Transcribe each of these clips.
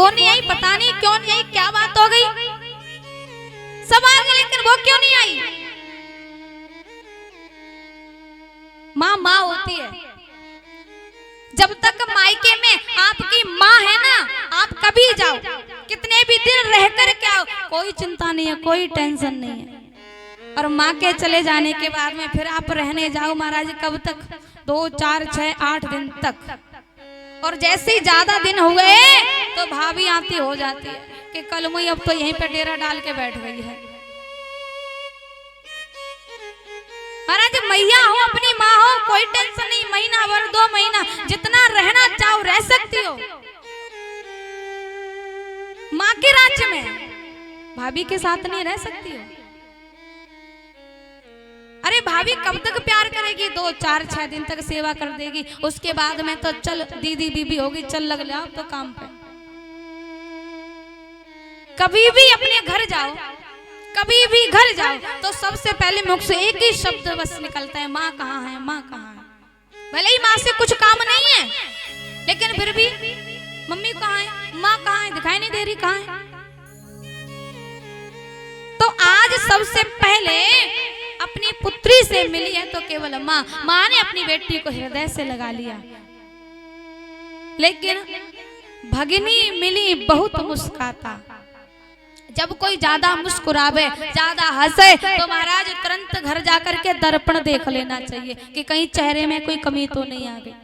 वो नहीं आई, पता नहीं क्यों नहीं आई, क्या बात हो गई। सब आ गए लेकिन वो क्यों नहीं आई। माँ माँ होती है। जब तक मायके में आपकी माँ है ना, आप कभी जाओ, कितने भी दिन रह कर के आओ, कोई चिंता नहीं है, कोई टेंशन नहीं है। और माँ के चले जाने के बाद में फिर आप रहने जाओ महाराज, कब तक? 2, 4, 6, 8 दिन तक। और जैसे ही ज्यादा दिन हुए तो भाभी आती हो जाती है कि कल मुई अब तो यहीं पे डेरा डाल के बैठ गई है। महाराज मैया हो, अपनी माँ हो, कोई टेंशन नहीं, महीना भर 2 महीना जितना रहना चाहो रह सकती हो माँ के राज्य में। भाभी के साथ नहीं रह सकती हो। अरे भाभी कब तक प्यार करेगी? 2, 4, 6 दिन तक सेवा कर देगी, उसके बाद में तो चल दीदी बीबी होगी, चल लग ले तो काम पे। कभी भी अपने घर जाओ, कभी भी घर जाओ तो सबसे पहले मुख से एक ही शब्द बस निकलता है, माँ कहाँ है, माँ कहाँ है। भले ही माँ से कुछ काम नहीं है लेकिन फिर भी मम्मी कहाँ है, माँ कहाँ है, दिखाई नहीं दे रही, कहाँ है। तो आज सबसे पहले अपनी पुत्री से मिली है तो केवल माँ। माँ ने अपनी बेटी को हृदय से लगा लिया। लेकिन भगिनी मिली बहुत मुस्काता। जब कोई ज्यादा मुस्कुरावे, ज्यादा हंसे तो महाराज तुरंत घर जाकर के दर्पण देख लेना चाहिए कि कहीं चेहरे में कोई कमी तो नहीं आ गई।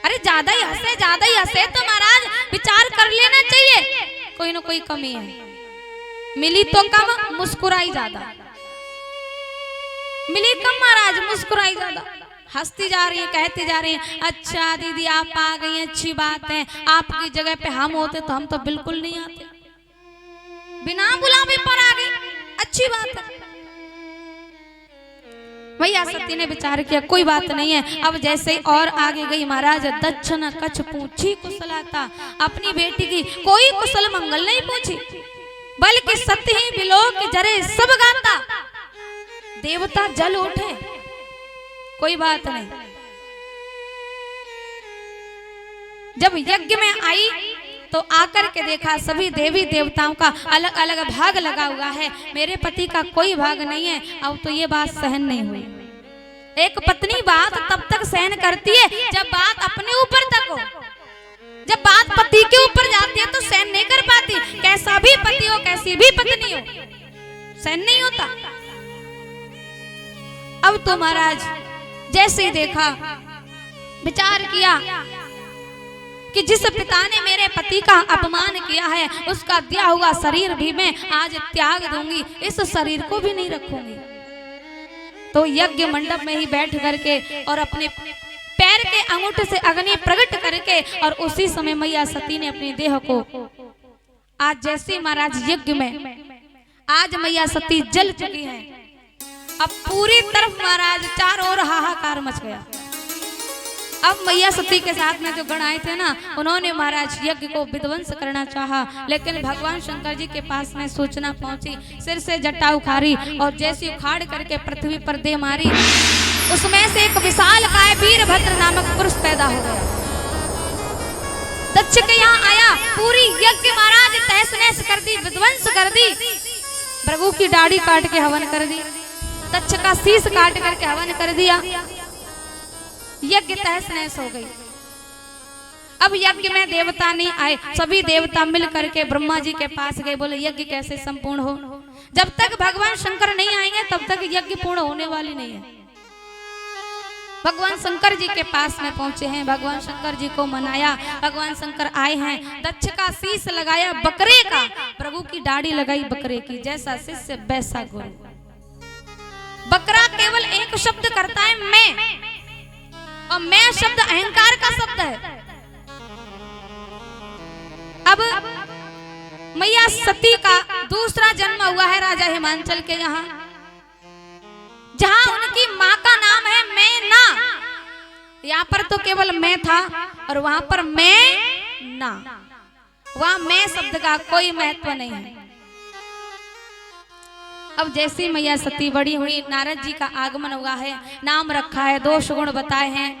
अरे ज्यादा ही हंसे, ज्यादा ही हंसे तो महाराज विचार कर लेना चाहिए कोई ना कोई कमी है। मिली तो कम, मुस्कुराई ज्यादा। मिली कम महाराज, मुस्कुराई ज्यादा। हंसती जा रही है, कहती जा रही है, अच्छा दीदी आप आ गई, अच्छी बात है। आपकी जगह पे हम होते तो हम तो बिल्कुल नहीं आते, बिना बुलावे पर आ गई, अच्छी बात है। भैया सती ने विचार किया कोई बात नहीं है। अब जैसे और आगे गई महाराज, दक्षिण कछ पूछी कुशलाता। अपनी बेटी की कोई कुशल मंगल नहीं पूछी, बल्कि सत्य ही बिलोक जरे सब गाता। देवता जल उठे, कोई बात नहीं। जब यज्ञ में आई तो आकर के देखा सभी देवी देवताओं का अलग अलग भाग लगा हुआ है, मेरे पति का कोई भाग नहीं है। अब तो ये बात सहन नहीं हुई। एक पत्नी बात तब तक सहन करती है जब बात अपने ऊपर तक हो। जब बात पति के ऊपर जाती है तो सहन नहीं कर पाती। कैसा भी पति हो, कैसी भी पत्नी हो, सहन नहीं होता। अब तो महाराज जैसे ही देखा, विचार किया कि जिस पिता ने मेरे पति का अपमान किया है उसका दिया हुआ शरीर भी मैं आज त्याग दूंगी, इस शरीर को भी नहीं रखूंगी। तो यज्ञ मंडप में ही बैठ करके और अपने पैर के अंगूठे से अग्नि प्रकट करके और उसी समय मैया सती ने अपने देह को आज जैसे महाराज यज्ञ में आज मैया सती जल चुकी है। अब पूरी तरफ महाराज चारों ओर हाहाकार मच गया। अब मैया सती के साथ में जो गण आए थे ना, उन्होंने महाराज यज्ञ को विध्वंस करना चाहा, लेकिन भगवान शंकर जी के पास में सूचना पहुंची। सिर से जटा उखाड़ी और जैसी उखाड़ करके पृथ्वी पर दे मारी, उसमें से एक विशाल काय वीरभद्र नामक पुरुष पैदा हो गया। दक्ष के यहाँ आया, पूरी यज्ञ महाराज तहस नहस कर दी, विध्वंस कर दी। भृगु की दाढ़ी काट के हवन कर दी, दक्ष का शीश काट करके हवन कर दिया। यज्ञ तहस नहस हो गई। अब यज्ञ में देवता नहीं आए, सभी देवता मिल करके ब्रह्मा जी के पास गए, बोले यज्ञ कैसे संपूर्ण हो। जब तक भगवान शंकर नहीं आएंगे तब तक यज्ञ पूर्ण होने वाली नहीं है। भगवान शंकर जी के पास में पहुंचे हैं, भगवान शंकर जी को मनाया, भगवान शंकर आए हैं। दक्ष का शीश लगाया बकरे का, प्रभु की दाढ़ी लगाई बकरे की, जैसा शिष्य वैसा गुरु। बकरा केवल एक शब्द करता है मैं, और मैं शब्द अहंकार का शब्द है। अब मैया सती का दूसरा जन्म हुआ है राजा हिमांचल के यहाँ, जहां उनकी माँ का नाम है मैना। यहाँ पर तो केवल मैं था और वहां पर मैं ना, वहां मैं शब्द का कोई महत्व नहीं है। अब जैसी मैया सती बड़ी हुई, नारद जी का आगमन हुआ है, नाम रखा है, 2 गुण बताए हैं।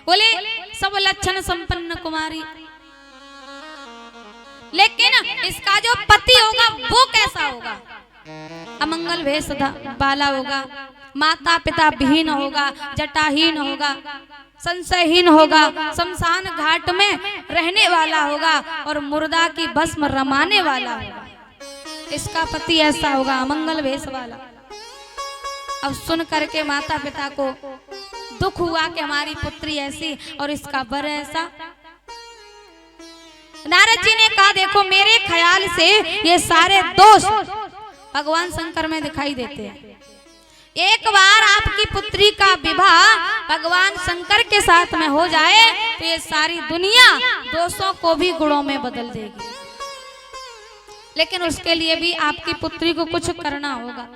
बोले सब लक्षण संपन्न कुमारी, लेकिन इसका जो पति होगा वो कैसा होगा? अमंगल वेश वाला होगा, माता पिता विहीन होगा, जटाहीन होगा, संशयहीन होगा, शमशान घाट में रहने वाला होगा और मुर्दा की भस्म रमाने वाला होगा। इसका पति ऐसा होगा, अमंगल वेश वाला। अब सुन करके माता पिता को दुख हुआ कि हमारी पुत्री ऐसी और इसका वर ऐसा। नारद जी ने कहा देखो मेरे ख्याल से ये सारे दोष भगवान शंकर में दिखाई देते हैं। एक बार आपकी पुत्री का विवाह भगवान शंकर के साथ में हो जाए तो ये सारी दुनिया दोषों को भी गुणों में बदल देगी। लेकिन उसके लिए भी आपकी पुत्री को कुछ करना होगा।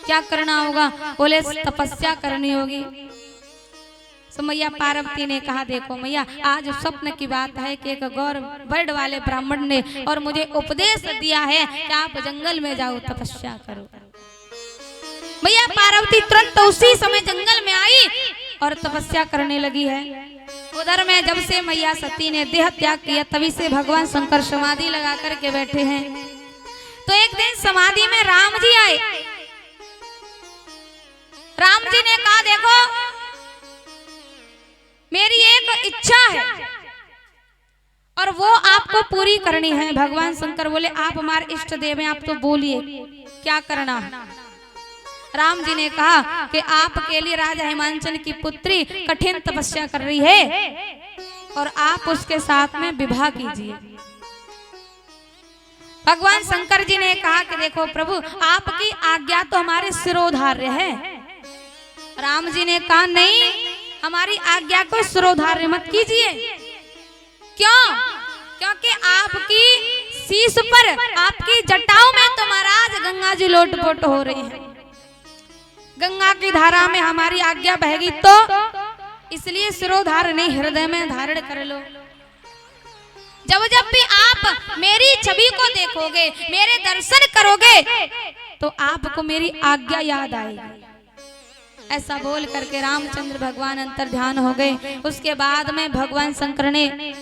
क्या करना होगा? बोले तपस्या करनी होगी। तो मैया पार्वती ने कहा देखो मैया आज स्वप्न की बात है कि एक गौर वर्ण वाले ब्राह्मण ने और मुझे उपदेश दिया है कि आप जंगल में जाओ तपस्या करो। मैया पार्वती तुरंत उसी समय जंगल में आई और तपस्या करने लगी है। उधर में जब से मैया सती ने देह त्याग किया तभी से भगवान शंकर समाधि लगा करके बैठे हैं। तो एक दिन समाधि में राम जी आए। राम जी ने कहा देखो मेरी एक इच्छा है और वो आपको पूरी करनी है। भगवान शंकर बोले आप हमारे इष्ट देव हैं, आप तो बोलिए क्या करना है। राम जी ने कहा कि आपके लिए राजा हिमांचल की पुत्री कठिन तपस्या कर रही है और आप उसके साथ में विवाह कीजिए। भगवान शंकर जी ने कहा कि देखो प्रभु आपकी आज्ञा तो हमारे सिरोधार्य है। राम जी ने कहा नहीं हमारी आज्ञा को सिरोधार्य मत कीजिए। क्यों? क्योंकि आपकी शीश पर आपकी जटाओं में तो महाराज गंगा जी लोटपोट हो रही हैं। गंगा की धारा में हमारी आज्ञा बहेगी तो इसलिए सिरोधार नहीं हृदय में धारण कर लो। जब जब भी आप मेरी छवि को देखोगे मेरे दर्शन करोगे तो आपको मेरी आज्ञा याद आएगी। ऐसा बोल करके रामचंद्र भगवान अंतर ध्यान हो गए। उसके बाद में भगवान शंकर ने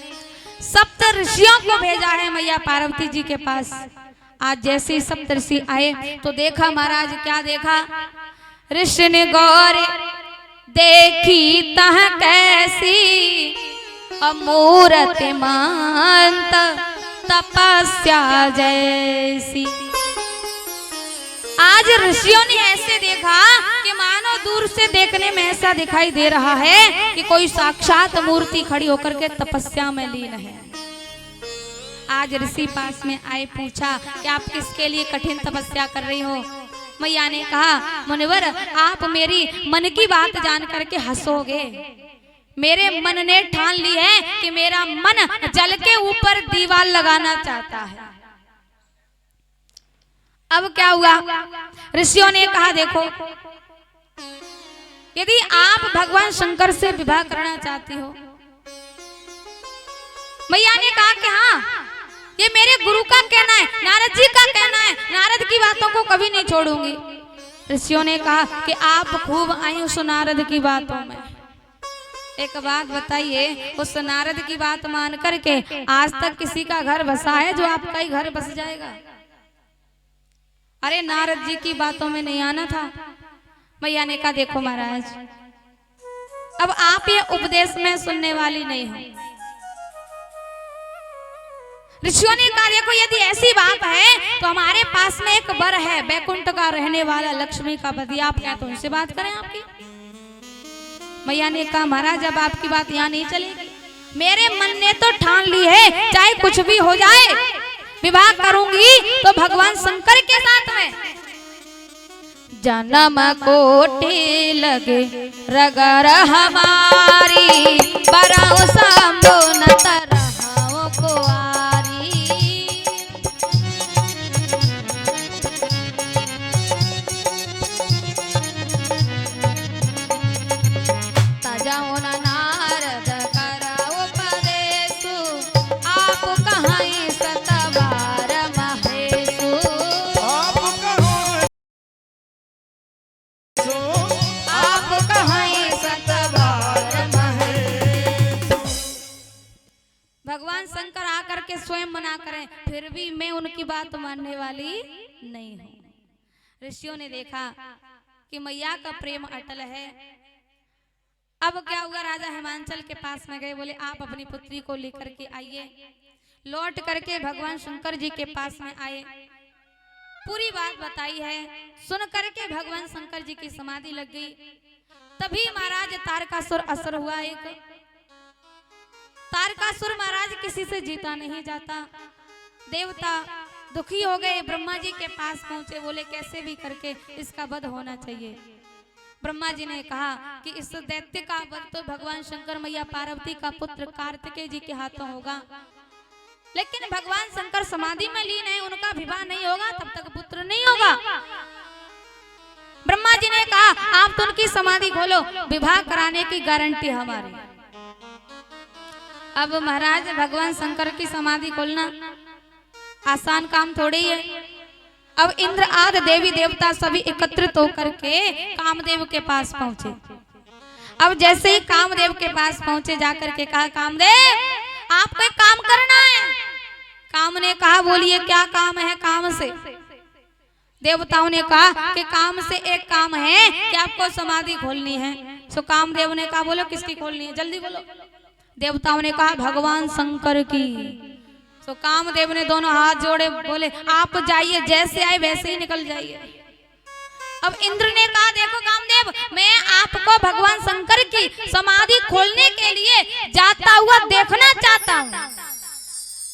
सप्त ऋषियों को भेजा है मैया पार्वती जी के पास। आज जैसे ही सप्त ऋषि आए तो देखा महाराज क्या देखा? ऋषि ने गौर देखी तह कैसी अमूर्त मांत तपस्या जैसी। आज ऋषियों ने ऐसे देखा कि मानो दूर से देखने में ऐसा दिखाई दे रहा है कि कोई साक्षात मूर्ति खड़ी होकर के तपस्या में लीन है। आज ऋषि पास में आए पूछा कि आप किसके लिए कठिन तपस्या कर रही हो? मैया ने कहा मुनिवर आप मेरी मन की बात जान करके हंसोगे। मेरे मन ने ठान ली है कि मेरा मन जल के ऊपर दीवार लगाना चाहता है। अब क्या हुआ? ऋषियों ने कहा देखो यदि आप भगवान शंकर से विवाह करना चाहती हो। मैया ने कहा कि हाँ ये मेरे गुरु का कहना है, नारद जी का कहना है, नारद की बातों को कभी नहीं छोड़ूंगी। ऋषियों ने कहा कि आप खूब आई उस नारद की बातों में। एक बात बताइए उस नारद की बात मान करके आज तक किसी का घर बसा है जो आपका ही घर बस जाएगा? अरे नारद जी की बातों में नहीं आना था। मैया ने कहा देखो महाराज अब आप ये उपदेश में सुनने वाली नहीं हो। ऋषियों ने कहा देखो यदि ऐसी बात है तो हमारे पास में एक वर है बैकुंठ का रहने वाला लक्ष्मी का पति, आप क्या तो उनसे बात करें आपकी? मैया ने कहा महाराज अब आपकी बात यहाँ नहीं चलेगी। मेरे मन ने तो ठान ली है चाहे कुछ भी हो जाए विवाह करूंगी तो भगवान शंकर के साथ में। जन्म कोटि लगे रगर हमारी बराओ संभो न तरहाओ कुआरी। तजाओ न नारद कराओ पदेसु आप कहाँ सतवार महेशु। फिर भी मैं उनकी बात मानने वाली नहीं हूँ। ऋषियों ने देखा कि मैया का प्रेम अटल है। अब क्या हुआ, राजा हिमांचल के पास में गए, बोले आप अपनी पुत्री को लेकर के आइए। लौट करके भगवान शंकर जी के पास में आए, पूरी बात बताई है। सुन करके भगवान शंकर जी की समाधि लग गई। तभी महाराज तारकासुर असर हुआ। एक तारकासुर महाराज किसी से जीता नहीं जाता। देवता दुखी हो गए, ब्रह्मा जी के पास पहुंचे, बोले कैसे भी करके इसका वध होना चाहिए। ब्रह्मा जी ने कहा कि इस दैत्य का वध तो भगवान शंकर मैया पार्वती का पुत्र कार्तिकेय जी के हाथों होगा, लेकिन भगवान शंकर समाधि में लीन है, उनका विवाह नहीं होगा तब तक पुत्र नहीं होगा। ब्रह्मा जी ने कहा आप तो उनकी समाधि खोलो, विवाह कराने की गारंटी हमारी। अब महाराज भगवान शंकर की समाधि खोलना आसान काम थोड़ी है। अब इंद्र आदि देवी देवता सभी एकत्रित होकर के कामदेव के पास पहुंचे। अब जैसे ही कामदेव के पास पहुंचे, जाकर के कहा कामदेव आपको एक काम करना है। काम ने कहा बोलिए क्या काम है। काम से देवताओं ने कहा कि काम से एक काम है कि आपको समाधि खोलनी है। सो कामदेव ने कहा बोलो किसकी खोलनी है, जल्दी बोलो। देवताओं ने कहा भगवान शंकर की। तो कामदेव ने दोनों हाथ जोड़े, बोले आप जाइए, जैसे आए वैसे ही निकल जाइए। अब इंद्र ने कहा देखो कामदेव, मैं आपको भगवान शंकर की समाधि खोलने के लिए जाता हुआ देखना चाहता हूँ।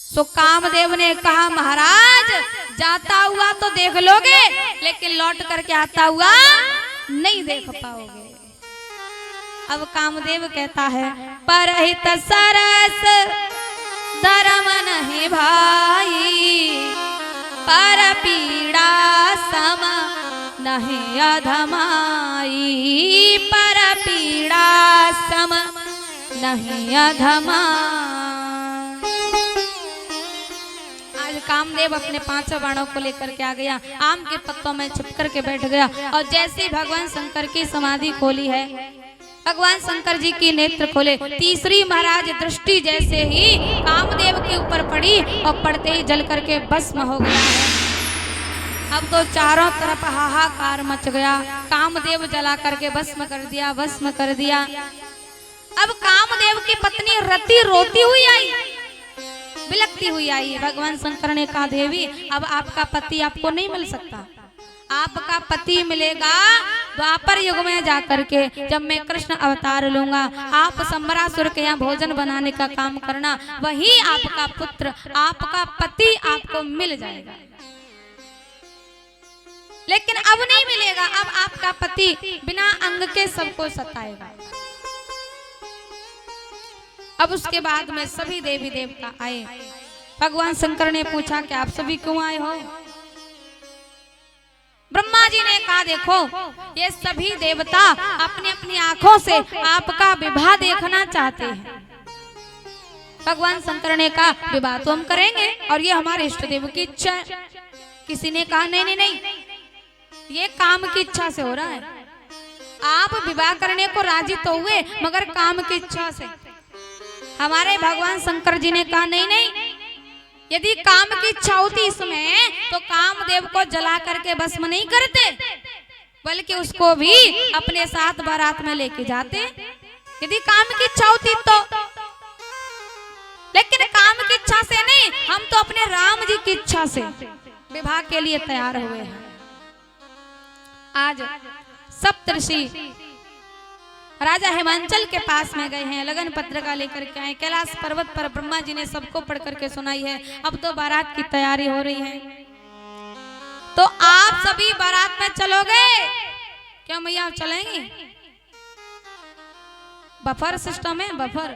तो कामदेव ने कहा महाराज जाता हुआ तो देख लोगे, लेकिन लौट करके आता हुआ नहीं देख पाओगे। अब कामदेव कहता है परहित सरस धर्म नहीं भाई, पर पीड़ा सम नहीं अधमाई, पर पीड़ा सम नहीं अधमाई। आज कामदेव अपने पांचों बाणों को लेकर के आ गया, आम के पत्तों में छुप करके बैठ गया, और जैसे भगवान शंकर की समाधि खोली है, भगवान शंकर जी की नेत्र खोले, तीसरी महाराज दृष्टि जैसे ही कामदेव के ऊपर पड़ी और पड़ते ही जल करके भस्म हो गया है। अब तो चारों तरफ हाहाकार मच गया। कामदेव जला करके भस्म कर दिया, भस्म कर दिया। अब कामदेव की पत्नी रति रोती हुई आई, बिलखती हुई आई। भगवान शंकर ने कहा देवी अब आपका पति आपको नहीं मिल सकता, आपका पति मिलेगा द्वापर युग में जाकर के, जब मैं कृष्ण अवतार लूंगा। आप संबरासुर के यहाँ भोजन बनाने का काम करना, वही आपका पुत्र, आपका पति आपको मिल जाएगा। लेकिन अब नहीं मिलेगा, अब आपका पति बिना अंग के सबको सताएगा। अब उसके बाद में सभी देवी देवता आए। भगवान शंकर ने पूछा कि आप सभी क्यों आए हो। ब्रह्मा जी ने कहा देखो ये सभी देवता अपनी अपनी आंखों से आपका विवाह देखना चाहते हैं। भगवान शंकर ने कहा विवाह तो हम करेंगे और ये हमारे इष्ट देव की इच्छा है। किसी ने कहा नहीं नहीं नहीं, ये काम की इच्छा से हो रहा है। आप विवाह करने को राजी तो हुए, मगर काम की इच्छा से। हमारे भगवान शंकर जी ने कहा नहीं नहीं, यदि काम की इच्छा होती इसमें तो कामदेव को जला करके भस्म नहीं करते, बल्कि उसको भी अपने साथ बारात में लेके जाते, यदि काम की इच्छा होती तो। लेकिन काम की इच्छा से नहीं, हम तो अपने राम जी की इच्छा से विवाह के लिए तैयार हुए हैं। आज सप्तऋषि राजा हिमांचल के पास में गए हैं, लगन पत्रिका लेकर के आए। कैलाश पर्वत पर ब्रह्मा जी ने सबको पढ़ करके सुनाई है। अब तो बारात की तैयारी हो रही है, तो आप सभी बारात में चलोगे क्या मैया? चलेंगी? बफर सिस्टम है, बफर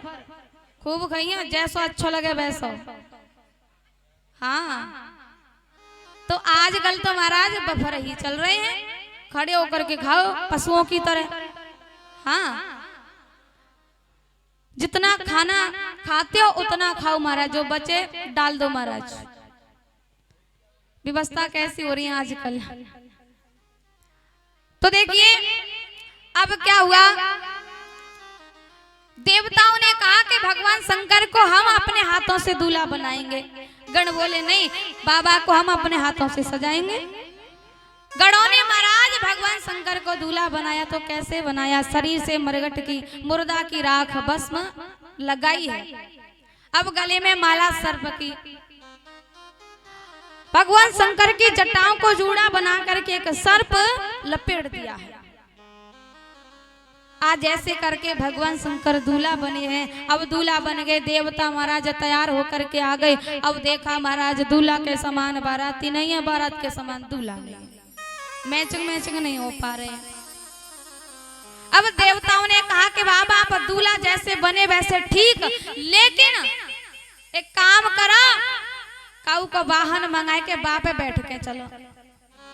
खूब खाइए, जैसा अच्छा लगे वैसा। हाँ, तो आजकल तो महाराज बफर ही चल रहे हैं, खड़े होकर के खाओ पशुओं की तरह। हाँ, जितना खाना खाते हो उतना खाओ महाराज, जो बचे डाल दो महाराज। व्यवस्था कैसी हो रही है आजकल। तो देखिए अब क्या हुआ, देवताओं ने कहा कि भगवान शंकर को हम अपने हाथों से दूल्हा बनाएंगे। गण बोले नहीं, बाबा को हम अपने हाथों से सजाएंगे। गणों ने महाराज भगवान शंकर को दूल्हा बनाया तो कैसे बनाया? शरीर से मरघट की मुर्दा की राख भस्म लगाई है, अब गले में माला सर्प की। भगवान शंकर की जटाओं को जूड़ा बना करके एक सर्प लपेट दिया है। आज ऐसे करके भगवान शंकर दूल्हा बने हैं। अब दूल्हा बन गए, देवता महाराज तैयार होकर के आ गए। अब देखा महाराज दूल्हा के समान बाराती नहीं है, बारात के समान दूल्हा नहीं है, मैचिंग नहीं हो पा रहे। अब देवताओं ने कहा कि बाबा आप दूल्हा जैसे बने वैसे ठीक, लेकिन एक काम करा, काऊ को वाहन मंगाए के बापे बैठ के चलो।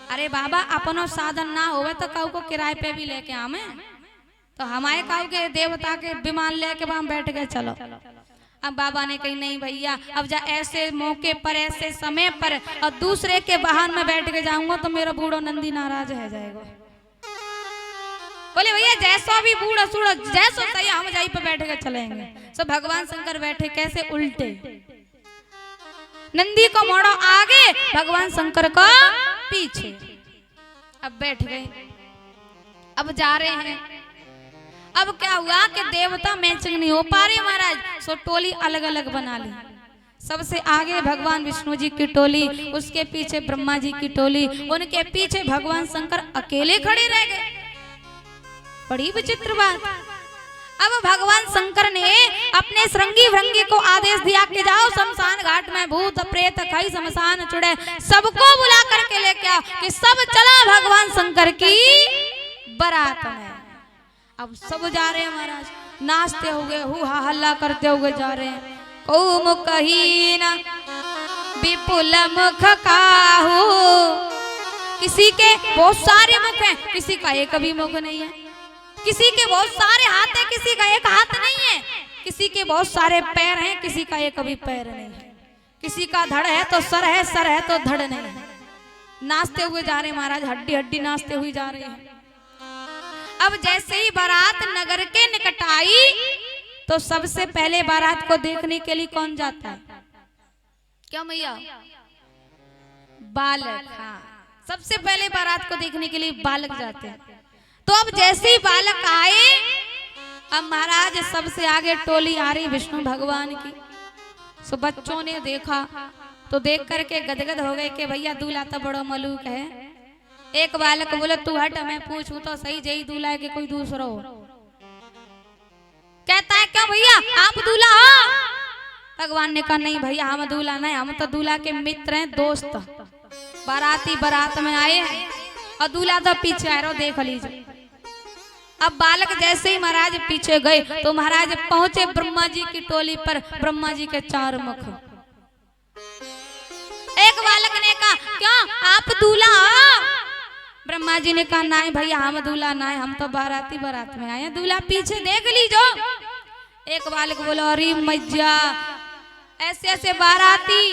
अरे बाबा अपनो साधन ना होवे तो काऊ को किराए पे भी लेके आवे, तो हमारे काऊ के देवता के विमान लेके वहां बैठ के चलो। अब बाबा ने कही नहीं भैया, अब जा ऐसे मौके पर ऐसे समय पर और दूसरे के वाहन में बैठ के जाऊंगा तो मेरा बूढ़ो नंदी नाराज है जाएगा। बोले भैया जैसा भी बूढ़ा सूढ़ा जैसा सही हम जाई पे बैठ के चलेंगे। सो भगवान शंकर बैठे कैसे उल्टे, नंदी को मोड़ो आगे, भगवान शंकर को पीछे। अब बैठ गए, अब जा रहे हैं। अब क्या हुआ कि देवता मैचिंग नहीं हो पा रहे महाराज, सो टोली अलग अलग बना ली। सबसे आगे भगवान विष्णु जी की टोली, उसके पीछे ब्रह्मा जी की टोली, उनके पीछे भगवान शंकर अकेले खड़े रह गए। बड़ी विचित्र बात। अब भगवान शंकर ने अपने श्रृंगी भृंगी को आदेश दिया कि जाओ शमशान घाट में भूत प्रेत खाई शमशान चुड़े सबको बुला करके लेके आओ, कि सब चला भगवान शंकर की बारात में। अब सब जा रहे हैं महाराज, नाचते हुए हु हा हल्ला करते हुए जा रहे हैं। को मुखहीन विपुल मुख काहू, किसी के बहुत सारे मुख हैं, किसी का एक भी मुख नहीं है। किसी के बहुत सारे हाथ हैं, किसी का एक हाथ नहीं है। किसी के बहुत सारे पैर हैं, किसी का एक भी पैर नहीं है। किसी का धड़ है तो सर है, सर है तो धड़ नहीं है। नाचते हुए जा रहे हैं महाराज, हड्डी हड्डी नाचते हुए जा रहे हैं। अब जैसे ही बारात नगर के निकट आई तो सबसे पहले बारात को देखने के लिए कौन जाता है? क्या मैया? बालक। हाँ, सबसे पहले बारात को देखने के लिए बालक जाते हैं। तो अब जैसे ही बालक आए, अब महाराज सबसे आगे टोली आ रही विष्णु भगवान की। सो बच्चों ने देखा तो देख करके गदगद हो गए कि भैया दूल्हा तो बड़ा मलूक है। एक बालक बोले तू हट, मैं पूछूं तो सही, जई दूल्हा है कि कोई दूसरा हो? कहता है क्या भैया आप दूल्हा हो? भगवान ने कहा नहीं भैया हम दूल्हा नहीं, हम तो दूल्हा के मित्र हैं, दोस्त। बाराती बारात में आए हैं और दूल्हा तो पीछे आ रहा, देख लीजिए। अब बालक जैसे ही महाराज पीछे गए तो महाराज पहुंचे ब्रह्मा जी की टोली पर। ब्रह्मा जी के चार मुख। एक बालक ने कहा क्या आप दूल्हा हो? ब्रह्मा जी ने कहा नहीं भैया हम दूल्हा नहीं, हम तो बाराती बारात में आए हैं, दूल्हा पीछे देख लीजो। एक बालक बोला अरे मैया, ऐसे ऐसे बाराती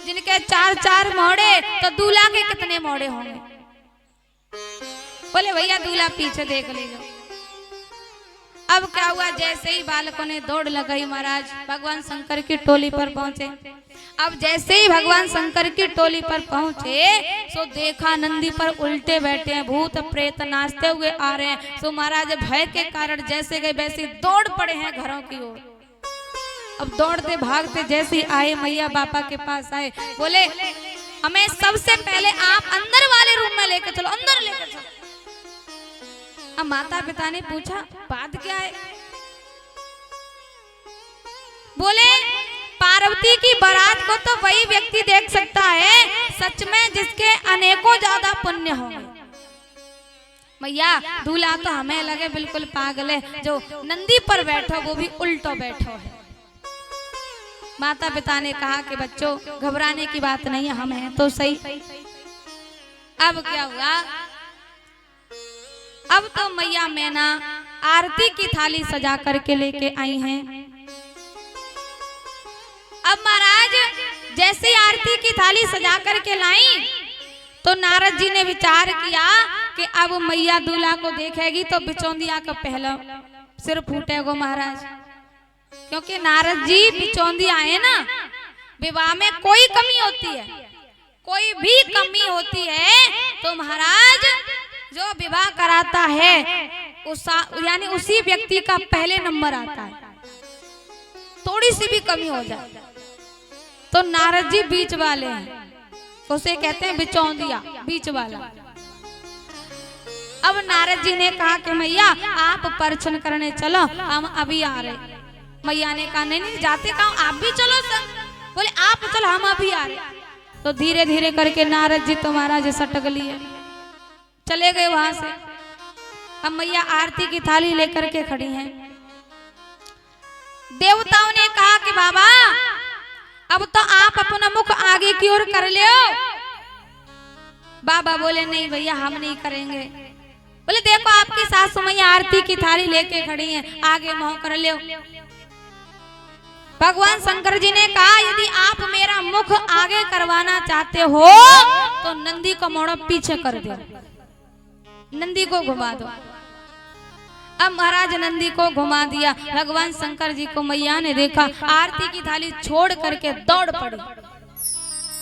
जिनके चार चार मोड़े, तो दूल्हा के कितने मोड़े होंगे? बोले भैया दूल्हा पीछे देख लीजिए। अब क्या हुआ, जैसे ही बालकों ने दौड़ लगाई महाराज भगवान शंकर की टोली पर पहुंचे। अब जैसे ही भगवान शंकर की टोली पर पहुंचे सो देखा नंदी पर उल्टे बैठे हैं भूत प्रेत, नाचते हुए आ रहे हैं। सो महाराज भय के कारण जैसे गए वैसे दौड़ पड़े हैं घरों की ओर। अब दौड़ते भागते जैसे आए मैया बापा के पास आए, बोले हमें सबसे पहले आप अंदर वाले रूम में लेकर चलो, अंदर लेकर चलो। अब माता पिता ने पूछा बात क्या है? बोले पार्वती की बारात को तो वही व्यक्ति देख सकता है सच में जिसके अनेकों ज्यादा पुण्य होंगे। मैया दूल्हा तो हमें लगे बिल्कुल पागल है, जो नंदी पर बैठो वो भी उल्टो बैठो है। माता पिता ने कहा कि बच्चों घबराने की बात नहीं है, हम हैं तो सही। अब क्या हुआ, अब तो मैया मैना आरती की थाली सजा करके लेके आई हैं। अब महाराज जैसे आरती की थाली सजा करके लाई तो नारद जी ने विचार किया कि अब मैया दूल्हा को देखेगी तो बिचौंदिया का पहला सिर फूटेगा महाराज, क्योंकि नारद जी बिचौंदी आए ना विवाह में कोई कमी होती है, कोई भी कमी होती है तो महाराज जो विवाह कराता है यानी उसी व्यक्ति का पहले नंबर आता है। थोड़ी सी भी कमी हो जाए तो नारद जी बीच वाले हैं, उसे कहते हैं बिचौंदिया, बीच वाला। अब नारद जी ने कहा कि मैया आप परिछन करने चलो, हम अभी आ रहे। मैया ने कहा नहीं नहीं जाते कहाँ, आप भी चलो संग। बोले आप चलो हम अभी आ रहे। तो धीरे धीरे करके नारद जी तो महाराज सटक लिए, चले गए वहां से। अब मैया आरती की थाली लेकर के खड़ी हैं। देवताओं ने कहा कि बाबा अब तो आप अपना मुख आगे की ओर कर ले। बाबा बोले नहीं भैया हम नहीं करेंगे। बोले देखो आपकी सासू मैया आरती की थाली लेके खड़ी हैं, आगे मुंह कर ले। भगवान शंकर जी ने कहा यदि आप मेरा मुख आगे करवाना चाहते हो तो नंदी को मोड़ो पीछे कर दो, नंदी को घुमा दो। अब महाराज नंदी को घुमा दिया। भगवान शंकर जी को मैया ने देखा, आरती की थाली छोड़ करके दौड़ पड़ी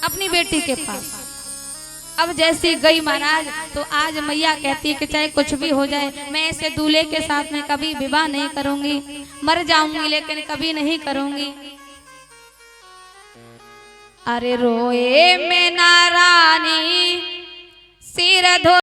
अपनी बेटी के पास। अब जैसी गई महाराज तो आज मैया कहती है कि चाहे कुछ भी हो जाए मैं ऐसे दूल्हे के साथ में कभी विवाह नहीं करूंगी, मर जाऊंगी लेकिन कभी नहीं करूंगी। अरे रोए मैं नारानी सिर धो